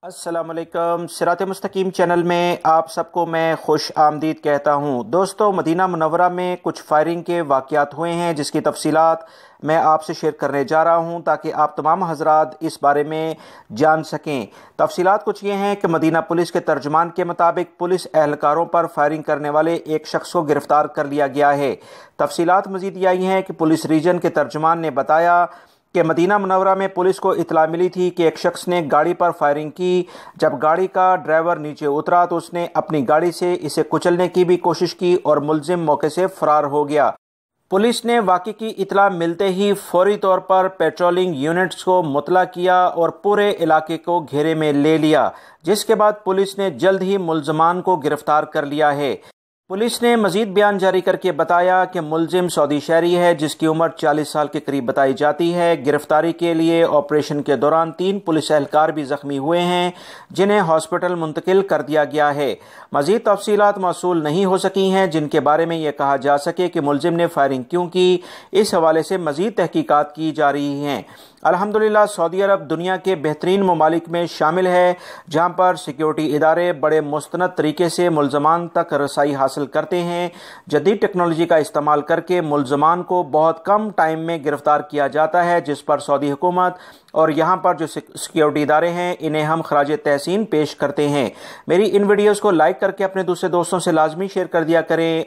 अस्सलाम वालेकुम। सिरात मुस्तकीम चैनल में आप सबको मैं खुश आमदीद कहता हूँ। दोस्तों, मदीना मुनव्वरा में कुछ फायरिंग के वाक़यात हुए हैं जिसकी तफसीलात मैं आपसे शेयर करने जा रहा हूँ ताकि आप तमाम हजरात इस बारे में जान सकें। तफसीलात कुछ ये हैं कि मदीना पुलिस के तर्जुमान के मुताबिक पुलिस एहलकारों पर फायरिंग करने वाले एक शख्स को गिरफ्तार कर लिया गया है। तफसीलात मज़ीद ये आई हैं कि पुलिस रीजन के तर्जुमान ने बताया कि मदीना मुनव्वरा में पुलिस को इतला मिली थी कि एक शख्स ने गाड़ी पर फायरिंग की। जब गाड़ी का ड्राइवर नीचे उतरा तो उसने अपनी गाड़ी से इसे कुचलने की भी कोशिश की और मुलजिम मौके से फरार हो गया। पुलिस ने वाक़े की इतला मिलते ही फौरी तौर पर पेट्रोलिंग यूनिट्स को मुतला किया और पूरे इलाके को घेरे में ले लिया, जिसके बाद पुलिस ने जल्द ही मुलजमान को गिरफ्तार कर लिया है। पुलिस ने मजीद बयान जारी करके बताया कि मुलजिम सऊदी शहरी है जिसकी उम्र 40 साल के करीब बताई जाती है। गिरफ्तारी के लिए ऑपरेशन के दौरान 3 पुलिस एहलकार भी जख्मी हुए हैं जिन्हें हॉस्पिटल मुंतकिल कर दिया गया है। मजीद तफसीलात मौसूल नहीं हो सकी हैं जिनके बारे में यह कहा जा सके कि मुलजिम ने फायरिंग क्यों की। इस हवाले से मजीद तहकीकात की जा रही हैं। अल्हम्दुलिल्लाह सऊदी अरब दुनिया के बेहतरीन ममालिक में शामिल है जहाँ पर सिक्योरिटी इदारे बड़े मुस्तनद तरीके से मुलजमान तक रसाई हासिल करते हैं। जदीद टेक्नोलॉजी का इस्तेमाल करके मुलजमान को बहुत कम टाइम में गिरफ्तार किया जाता है, जिस पर सऊदी हुकूमत और यहाँ पर जो सिक्योरिटी इदारे हैं इन्हें हम खराज तहसीन पेश करते हैं। मेरी इन वीडियोज़ को लाइक करके अपने दूसरे दोस्तों से लाजमी शेयर कर दिया करें।